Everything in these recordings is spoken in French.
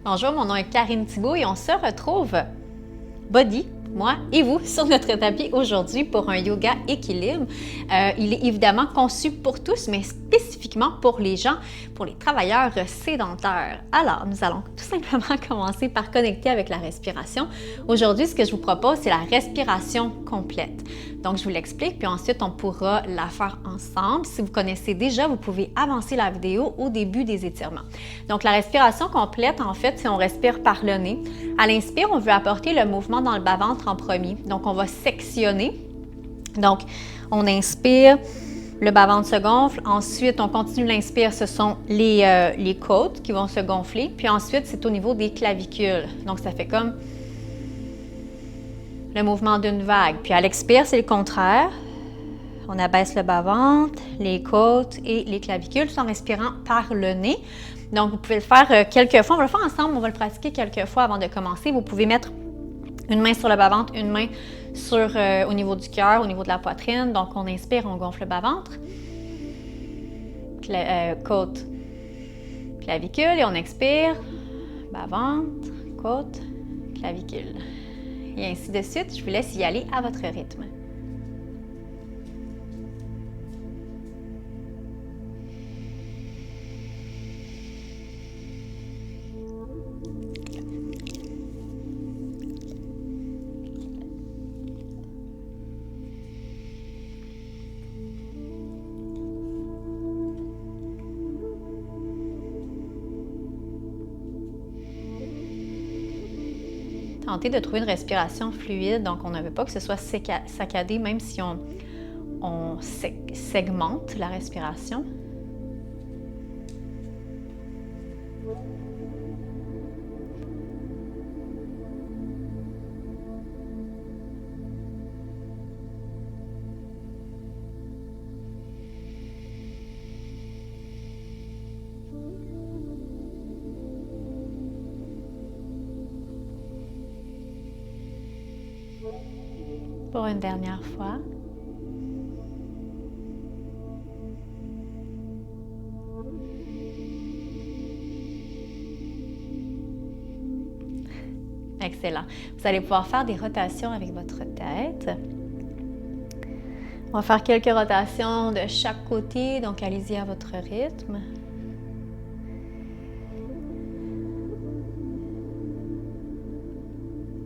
Bonjour, mon nom est Karine Thibault et on se retrouve body, moi et vous, sur notre tapis aujourd'hui pour un yoga équilibre. Il est évidemment conçu pour tous, mais spécifiquement pour les gens, pour les travailleurs sédentaires. Alors, nous allons tout simplement commencer par connecter avec la respiration. Aujourd'hui, ce que je vous propose, c'est la respiration complète. Donc, je vous l'explique, puis ensuite, on pourra la faire ensemble. Si vous connaissez déjà, vous pouvez avancer la vidéo au début des étirements. Donc, la respiration complète, en fait, si on respire par le nez, à l'inspire, on veut apporter le mouvement dans le bas-ventre en premier. Donc, on va sectionner. Donc, on inspire, le bas-ventre se gonfle. Ensuite, on continue l'inspire, ce sont les côtes qui vont se gonfler. Puis ensuite, c'est au niveau des clavicules. Donc, ça fait comme le mouvement d'une vague. Puis à l'expire, c'est le contraire. On abaisse le bas-ventre, les côtes et les clavicules tout en respirant par le nez. Donc, vous pouvez le faire quelques fois. On va le faire ensemble, on va le pratiquer quelques fois avant de commencer. Vous pouvez mettre une main sur le bas-ventre, une main au niveau du cœur, au niveau de la poitrine. Donc, on inspire, on gonfle le bas-ventre, côte, clavicule, et on expire, bas-ventre, côte, clavicule. Et ainsi de suite, je vous laisse y aller à votre rythme. Tentez de trouver une respiration fluide, donc on ne veut pas que ce soit saccadé, même si on segmente la respiration. Pour une dernière fois. Excellent. Vous allez pouvoir faire des rotations avec votre tête. On va faire quelques rotations de chaque côté, donc allez-y à votre rythme.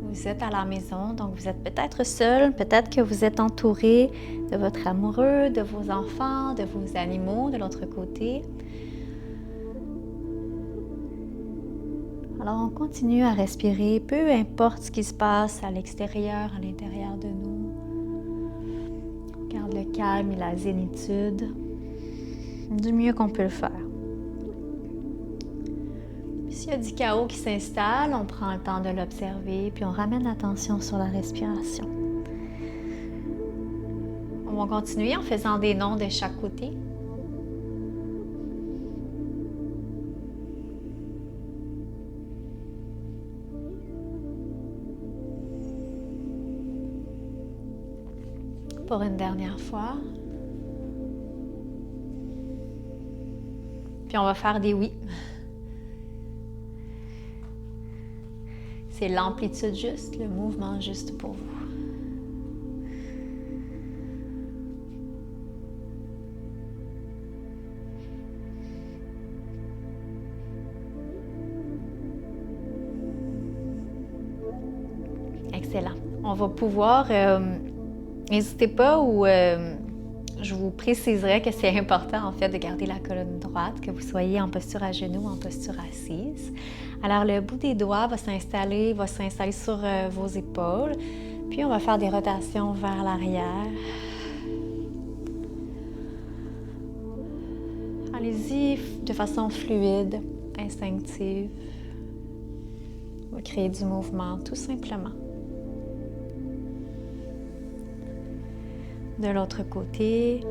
Vous êtes à la maison, donc vous êtes peut-être seul, peut-être que vous êtes entouré de votre amoureux, de vos enfants, de vos animaux de l'autre côté. Alors on continue à respirer, peu importe ce qui se passe à l'extérieur, à l'intérieur de nous. On garde le calme et la zénitude du mieux qu'on peut le faire. S'il y a du chaos qui s'installe, on prend le temps de l'observer, puis on ramène l'attention sur la respiration. On va continuer en faisant des noms de chaque côté. Pour une dernière fois. Puis on va faire des oui. C'est l'amplitude juste, le mouvement juste pour vous. Excellent. On va pouvoir, n'hésitez pas ou je vous préciserai que c'est important en fait de garder la colonne droite, que vous soyez en posture à genoux ou en posture assise. Alors le bout des doigts va s'installer sur vos épaules, puis on va faire des rotations vers l'arrière. Allez-y de façon fluide, instinctive. On va créer du mouvement tout simplement. De l'autre côté.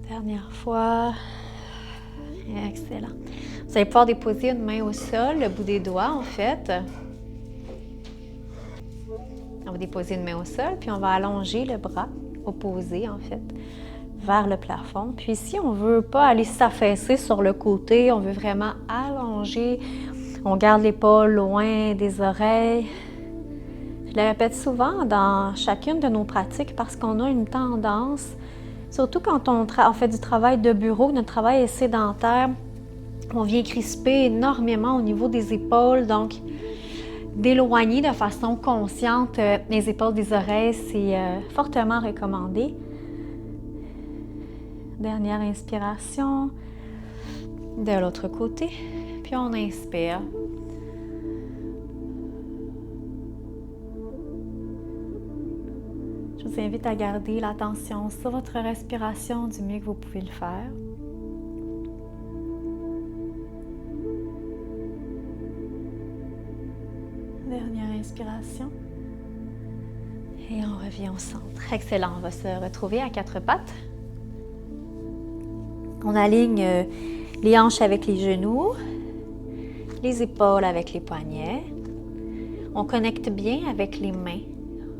Dernière fois. Excellent. Vous allez pouvoir déposer une main au sol, le bout des doigts en fait. On va déposer une main au sol, puis on va allonger le bras opposé, en fait, vers le plafond. Puis ici, on ne veut pas aller s'affaisser sur le côté, on veut vraiment allonger. On garde l'épaule loin des oreilles. Je le répète souvent dans chacune de nos pratiques parce qu'on a une tendance, surtout quand on fait du travail de bureau, notre travail est sédentaire, on vient crisper énormément au niveau des épaules, donc d'éloigner de façon consciente les épaules des oreilles, c'est fortement recommandé. Dernière inspiration, de l'autre côté, puis on inspire. Je vous invite à garder l'attention sur votre respiration du mieux que vous pouvez le faire. Dernière inspiration. Et on revient au centre. Excellent, on va se retrouver à quatre pattes. On aligne les hanches avec les genoux, les épaules avec les poignets. On connecte bien avec les mains.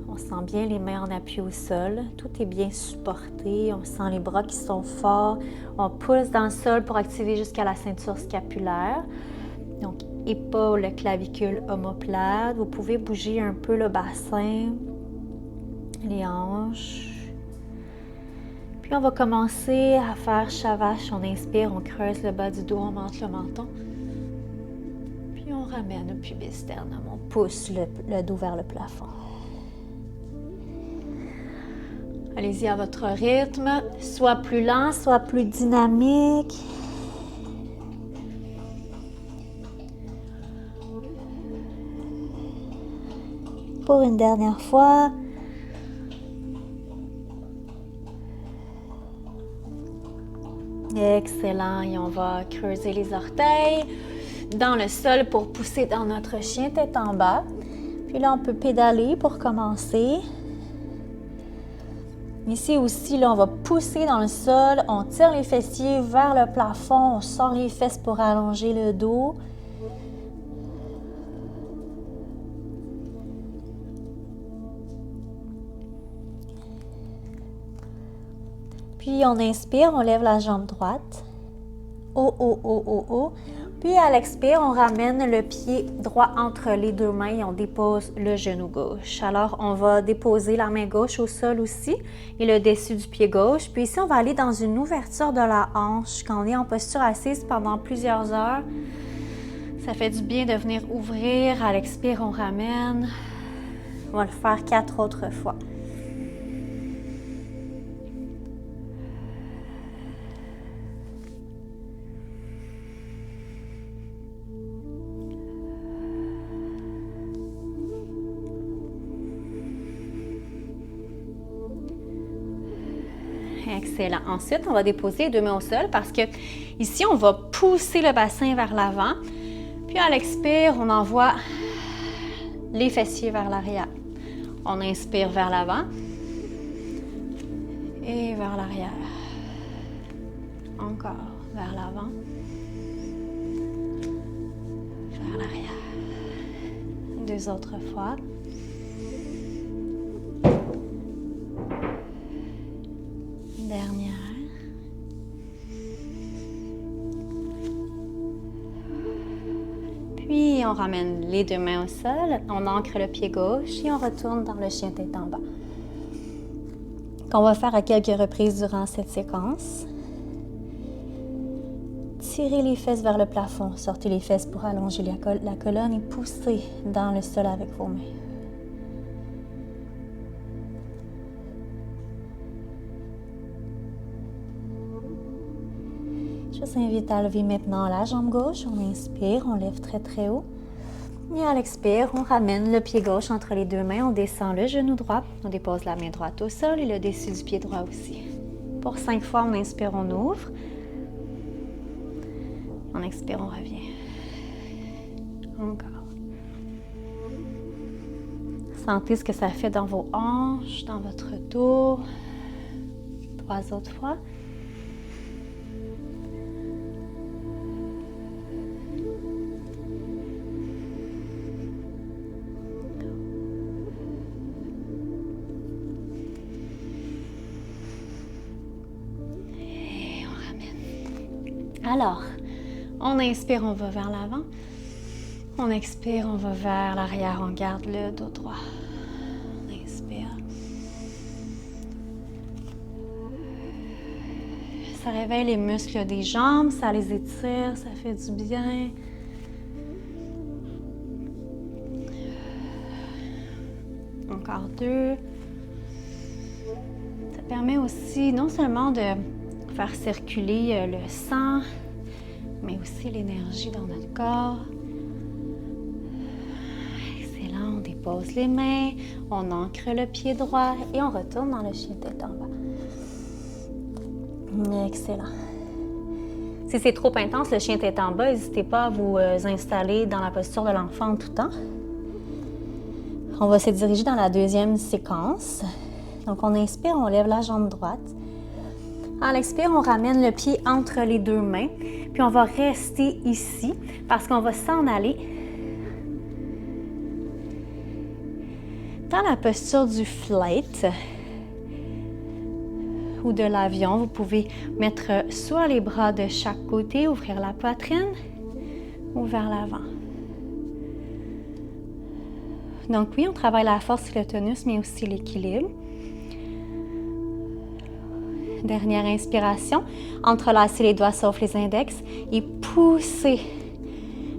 On sent bien les mains en appui au sol. Tout est bien supporté. On sent les bras qui sont forts. On pousse dans le sol pour activer jusqu'à la ceinture scapulaire. Donc, épaules, clavicules, omoplate. Vous pouvez bouger un peu le bassin, les hanches. Puis on va commencer à faire Shavash. On inspire, on creuse le bas du dos, on monte le menton. Puis on ramène le pubis sternum. On pousse le dos vers le plafond. Allez-y à votre rythme, soit plus lent, soit plus dynamique. Pour une dernière fois. Excellent. Et on va creuser les orteils dans le sol pour pousser dans notre chien tête en bas. Puis là, on peut pédaler pour commencer. Ici aussi, là, on va pousser dans le sol. On tire les fessiers vers le plafond. On sort les fesses pour allonger le dos. Puis on inspire, on lève la jambe droite. Haut, haut, haut, haut, haut. Puis à l'expire, on ramène le pied droit entre les deux mains et on dépose le genou gauche. Alors, on va déposer la main gauche au sol aussi et le dessus du pied gauche. Puis ici, on va aller dans une ouverture de la hanche. Quand on est en posture assise pendant plusieurs heures, ça fait du bien de venir ouvrir. À l'expire, on ramène. On va le faire 4 autres fois. Excellent. Ensuite, on va déposer les deux mains au sol parce que ici, on va pousser le bassin vers l'avant. Puis à l'expire, on envoie les fessiers vers l'arrière. On inspire vers l'avant et vers l'arrière. Encore vers l'avant, vers l'arrière. 2 autres fois. Dernière. Puis on ramène les deux mains au sol, on ancre le pied gauche et on retourne dans le chien tête en bas. Qu'on va faire à quelques reprises durant cette séquence. Tirez les fesses vers le plafond, sortez les fesses pour allonger la colonne et poussez dans le sol avec vos mains. Je vous invite à lever maintenant la jambe gauche. On inspire, on lève très très haut. Et à l'expire, on ramène le pied gauche entre les deux mains. On descend le genou droit. On dépose la main droite au sol et le dessus du pied droit aussi. Pour 5 fois, on inspire, on ouvre. On expire, on revient. Encore. Sentez ce que ça fait dans vos hanches, dans votre dos. 3 autres fois. Alors, on inspire, on va vers l'avant. On expire, on va vers l'arrière, on garde le dos droit. On inspire. Ça réveille les muscles des jambes, ça les étire, ça fait du bien. Encore 2. Ça permet aussi non seulement de faire circuler le sang, mais aussi l'énergie dans notre corps. Excellent, on dépose les mains, on ancre le pied droit et on retourne dans le chien tête en bas. Excellent. Si c'est trop intense, le chien tête en bas, n'hésitez pas à vous installer dans la posture de l'enfant tout le temps. On va se diriger dans la deuxième séquence. Donc, on inspire, on lève la jambe droite. À l'expire, on ramène le pied entre les deux mains. Puis, on va rester ici parce qu'on va s'en aller dans la posture du flight ou de l'avion. Vous pouvez mettre soit les bras de chaque côté, ouvrir la poitrine ou vers l'avant. Donc oui, on travaille la force et le tonus, mais aussi l'équilibre. Dernière inspiration, entrelacez les doigts sauf les index et poussez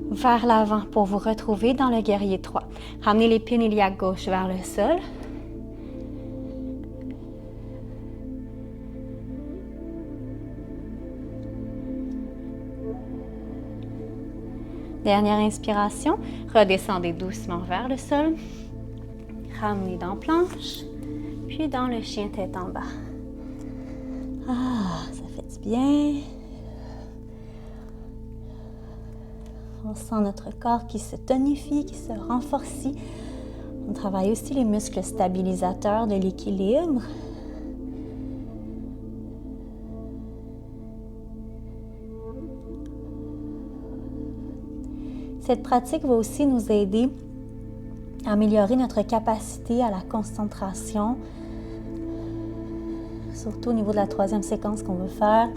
vers l'avant pour vous retrouver dans le guerrier 3. Ramenez l'épine iliaque gauche vers le sol. Dernière inspiration, redescendez doucement vers le sol. Ramenez dans planche, puis dans le chien tête en bas. Ah, ça fait du bien. On sent notre corps qui se tonifie, qui se renforce. On travaille aussi les muscles stabilisateurs de l'équilibre. Cette pratique va aussi nous aider à améliorer notre capacité à la concentration, surtout au niveau de la troisième séquence qu'on veut faire.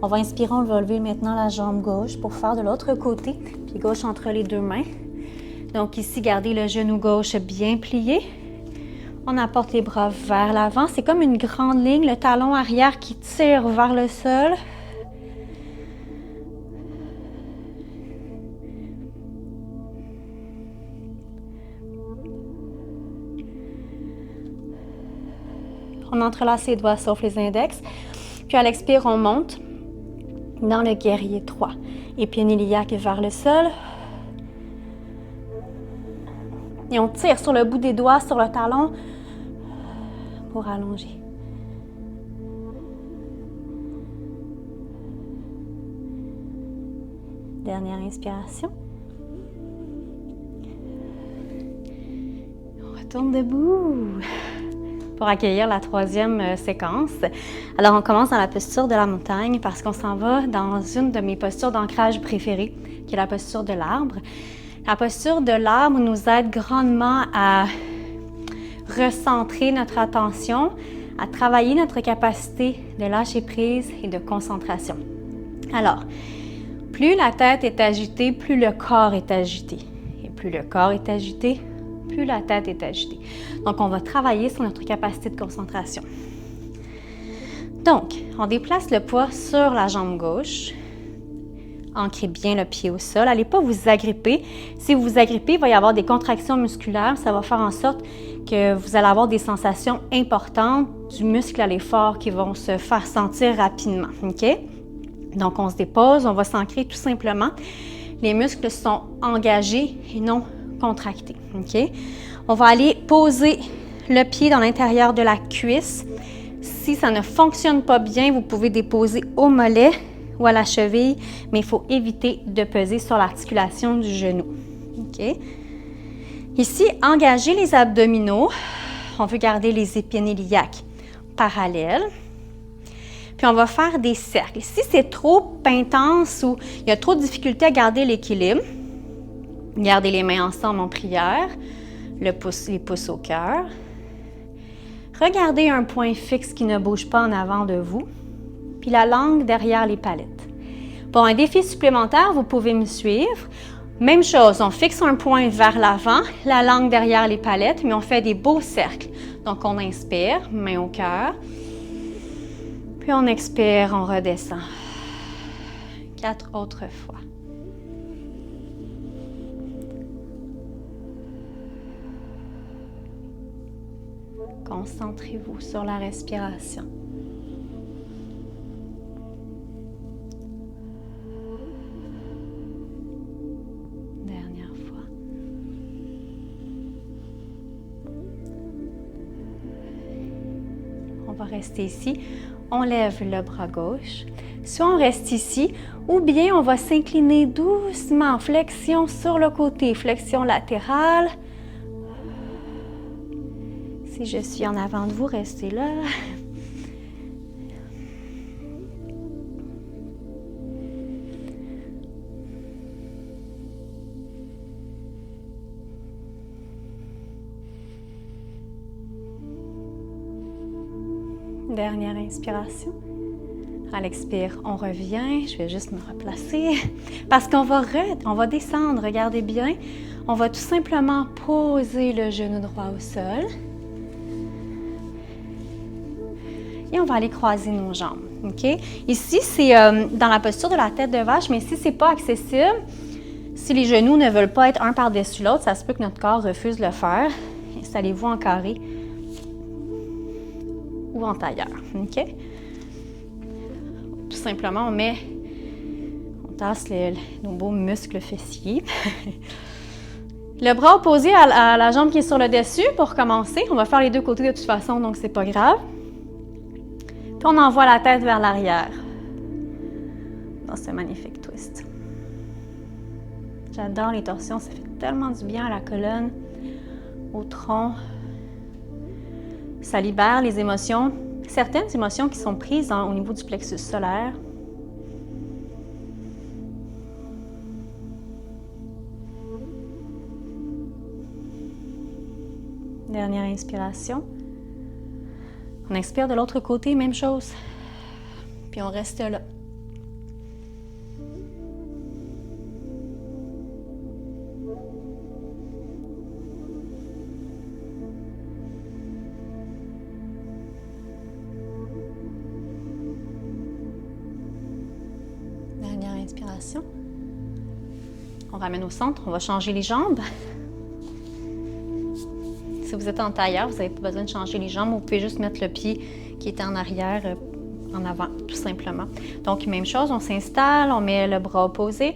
On va inspirer, on va lever maintenant la jambe gauche pour faire de l'autre côté, pied gauche entre les deux mains. Donc ici, gardez le genou gauche bien plié. On apporte les bras vers l'avant. C'est comme une grande ligne, le talon arrière qui tire vers le sol. On entrelace les doigts sauf les index. Puis à l'expire, on monte dans le guerrier 3. Épine iliaque vers le sol. Et on tire sur le bout des doigts, sur le talon, pour allonger. Dernière inspiration. On retourne debout pour accueillir la troisième séquence. Alors, on commence dans la posture de la montagne parce qu'on s'en va dans une de mes postures d'ancrage préférées, qui est la posture de l'arbre. La posture de l'arbre nous aide grandement à recentrer notre attention, à travailler notre capacité de lâcher prise et de concentration. Alors, plus la tête est agitée, plus le corps est agité. Et plus le corps est agité, plus la tête est agitée. Donc, on va travailler sur notre capacité de concentration. Donc, on déplace le poids sur la jambe gauche. Ancrez bien le pied au sol. N'allez pas vous agripper. Si vous vous agrippez, il va y avoir des contractions musculaires. Ça va faire en sorte que vous allez avoir des sensations importantes du muscle à l'effort qui vont se faire sentir rapidement. OK? Donc, on se dépose, on va s'ancrer tout simplement. Les muscles sont engagés et non contractés. OK? On va aller poser le pied dans l'intérieur de la cuisse. Si ça ne fonctionne pas bien, vous pouvez déposer au mollet ou à la cheville, mais il faut éviter de peser sur l'articulation du genou. OK? Ici, engagez les abdominaux. On veut garder les épines iliaques parallèles. Puis on va faire des cercles. Si c'est trop intense ou il y a trop de difficulté à garder l'équilibre, gardez les mains ensemble en prière, les pouces au cœur. Regardez un point fixe qui ne bouge pas en avant de vous, puis la langue derrière les palettes. Pour un défi supplémentaire, vous pouvez me suivre. Même chose, on fixe un point vers l'avant, la langue derrière les palettes, mais on fait des beaux cercles. Donc, on inspire, main au cœur. Puis on expire, on redescend. 4 autres fois. Concentrez-vous sur la respiration. Dernière fois. On va rester ici. On lève le bras gauche. Soit on reste ici, ou bien on va s'incliner doucement, flexion sur le côté, flexion latérale. Si je suis en avant de vous, restez là. Dernière inspiration. À l'expire, on revient. Je vais juste me replacer parce qu'on va descendre. Regardez bien. On va tout simplement poser le genou droit au sol. Et on va aller croiser nos jambes. OK? Ici, c'est dans la posture de la tête de vache, mais si ce n'est pas accessible, si les genoux ne veulent pas être un par-dessus l'autre, ça se peut que notre corps refuse de le faire. Installez-vous en carré ou en tailleur. OK? Tout simplement, on tasse nos beaux muscles fessiers. Le bras opposé à la jambe qui est sur le dessus pour commencer. On va faire les deux côtés de toute façon, donc c'est pas grave. Puis on envoie la tête vers l'arrière dans ce magnifique twist. J'adore les torsions, ça fait tellement du bien à la colonne, au tronc. Ça libère les émotions, certaines émotions qui sont prises au niveau du plexus solaire. Dernière inspiration. On expire de l'autre côté, même chose. Puis on reste là. Dernière inspiration. On ramène au centre, on va changer les jambes. Si vous êtes en tailleur, vous n'avez pas besoin de changer les jambes. Vous pouvez juste mettre le pied qui est en arrière, en avant, tout simplement. Donc, même chose, on s'installe, on met le bras opposé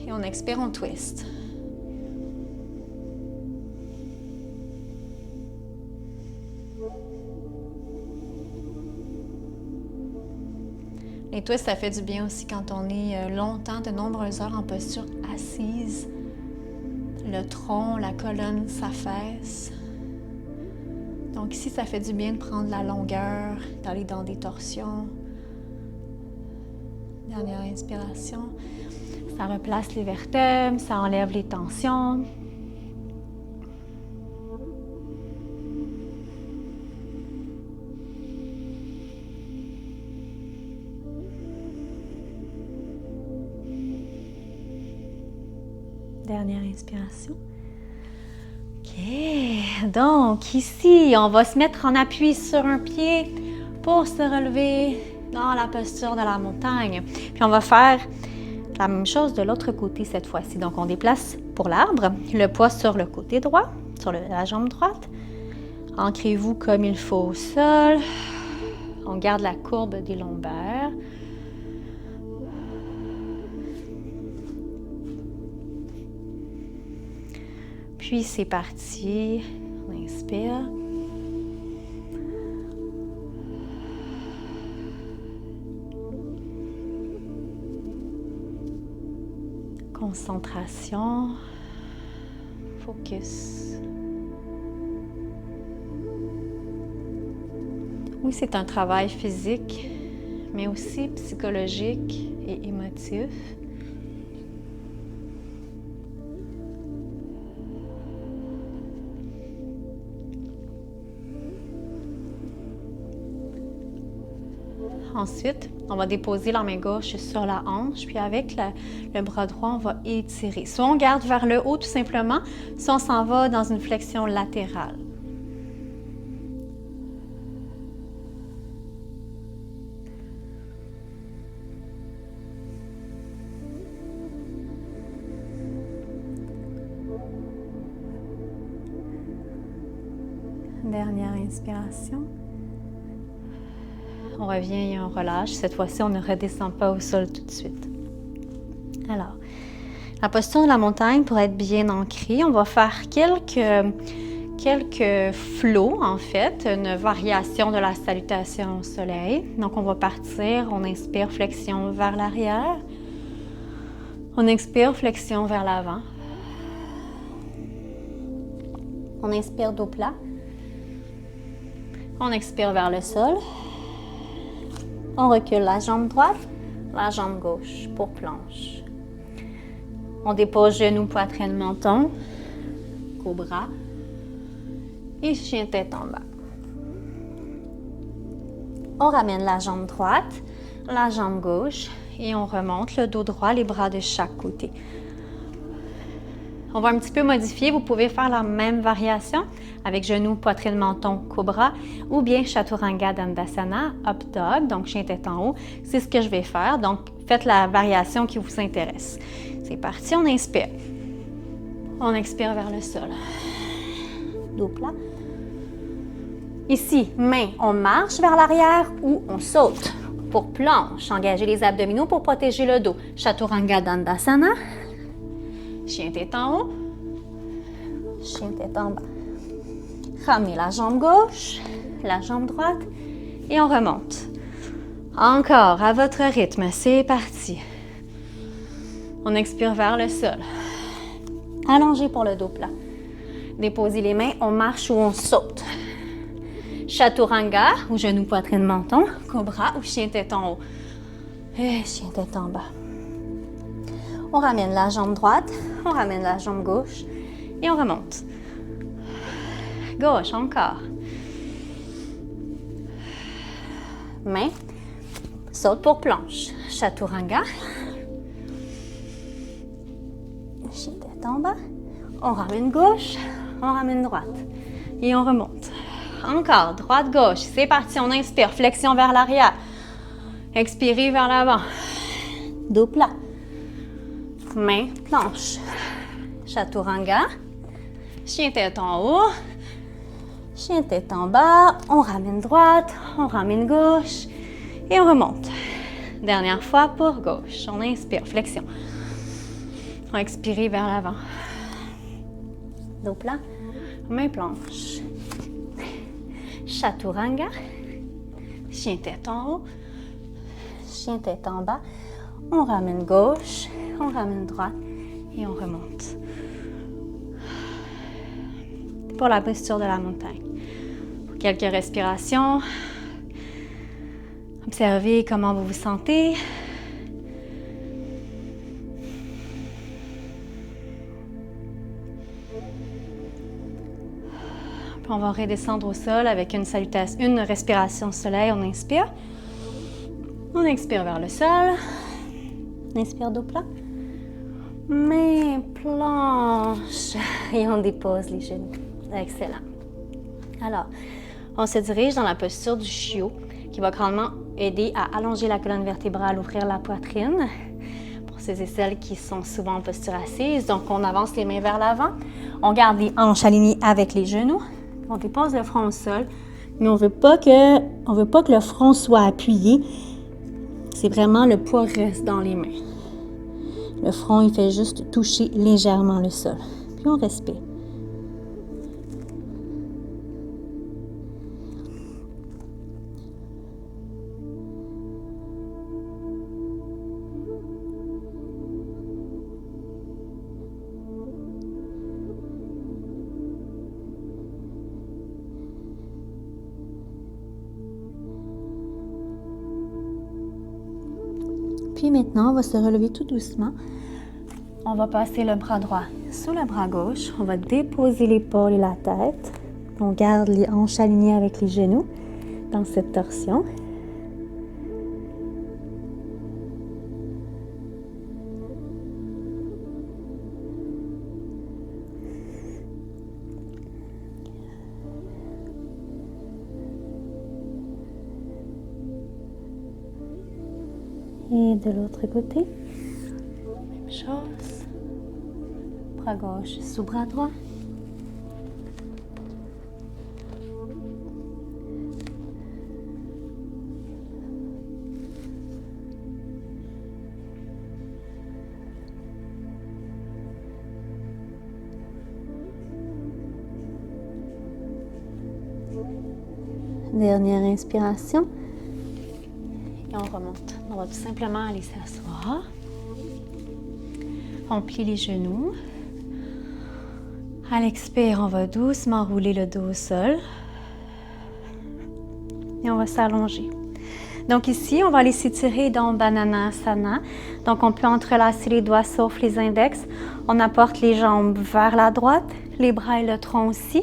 et on expire, on twist. Les twists, ça fait du bien aussi quand on est longtemps, de nombreuses heures en posture assise. Le tronc, la colonne s'affaisse. Donc ici, ça fait du bien de prendre la longueur, d'aller dans des torsions. Dernière inspiration. Ça replace les vertèbres, ça enlève les tensions. Dernière inspiration. OK. Donc, ici, on va se mettre en appui sur un pied pour se relever dans la posture de la montagne. Puis, on va faire la même chose de l'autre côté cette fois-ci. Donc, on déplace pour l'arbre le poids sur le côté droit, sur la jambe droite. Ancrez-vous comme il faut au sol. On garde la courbe des lombaires. Puis c'est parti, on inspire. Concentration, focus. Oui, c'est un travail physique, mais aussi psychologique et émotif. Ensuite, on va déposer la main gauche sur la hanche, puis avec le bras droit, on va étirer. Soit on garde vers le haut tout simplement, soit on s'en va dans une flexion latérale. Dernière inspiration. On revient et on relâche. Cette fois-ci, on ne redescend pas au sol tout de suite. Alors, la posture de la montagne, pour être bien ancrée, on va faire quelques flots, en fait, une variation de la salutation au soleil. Donc, on va partir, on inspire, flexion vers l'arrière. On expire, flexion vers l'avant. On inspire dos plat. On expire vers le sol. On recule la jambe droite, la jambe gauche pour planche. On dépose genoux, poitrine, menton, cobra et chien tête en bas. On ramène la jambe droite, la jambe gauche et on remonte le dos droit, les bras de chaque côté. On va un petit peu modifier. Vous pouvez faire la même variation avec genoux, poitrine, menton, cobra ou bien Chaturanga Dandasana, up dog, donc chien tête en haut. C'est ce que je vais faire. Donc, faites la variation qui vous intéresse. C'est parti, on inspire. On expire vers le sol. Dos plat. Ici, main, on marche vers l'arrière ou on saute. Pour planche, engagez les abdominaux pour protéger le dos. Chaturanga Dandasana. Chien tête en haut, chien tête en bas. Ramenez la jambe gauche, la jambe droite et on remonte. Encore à votre rythme, c'est parti. On expire vers le sol. Allongez pour le dos plat. Déposez les mains, on marche ou on saute. Chaturanga ou genou, poitrine, menton, cobra ou chien tête en haut. Et chien tête en bas. On ramène la jambe droite, on ramène la jambe gauche et on remonte. Gauche, encore. Main, saute pour planche. Chaturanga. Chien tête en bas. On ramène gauche, on ramène droite et on remonte. Encore, droite, gauche. C'est parti, on inspire, flexion vers l'arrière. Expirez vers l'avant. Dos plat. Main, planche. Chaturanga. Chien tête en haut. Chien tête en bas. On ramène droite. On ramène gauche. Et on remonte. Dernière fois pour gauche. On inspire, flexion. On expire vers l'avant. Dos plat. Main, planche. Chaturanga. Chien tête en haut. Chien tête en bas. On ramène gauche. On ramène droite et on remonte. Pour la posture de la montagne. Pour quelques respirations. Observez comment vous vous sentez. Puis on va redescendre au sol avec une salutation, une respiration soleil. On inspire. On expire vers le sol. On inspire dos plat. Main, planche. Et on dépose les genoux. Excellent. Alors, on se dirige dans la posture du chiot qui va grandement aider à allonger la colonne vertébrale, ouvrir la poitrine. Pour ceux et celles qui sont souvent en posture assise. Donc, on avance les mains vers l'avant. On garde les hanches alignées avec les genoux. On dépose le front au sol. Mais on veut pas que le front soit appuyé. C'est vraiment le poids reste dans les mains. Le front, il fait juste toucher légèrement le sol. Puis on respire. Puis maintenant, on va se relever tout doucement. On va passer le bras droit sous le bras gauche. On va déposer l'épaule et la tête. On garde les hanches alignées avec les genoux dans cette torsion. Et de l'autre côté, même chose. Bras gauche sous bras droit. Dernière inspiration. Et on remonte. On va tout simplement aller s'asseoir. On plie les genoux. À l'expire, on va doucement rouler le dos au sol. Et on va s'allonger. Donc ici, on va aller s'étirer dans Bananasana. Donc on peut entrelacer les doigts sauf les index. On apporte les jambes vers la droite, les bras et le tronc aussi.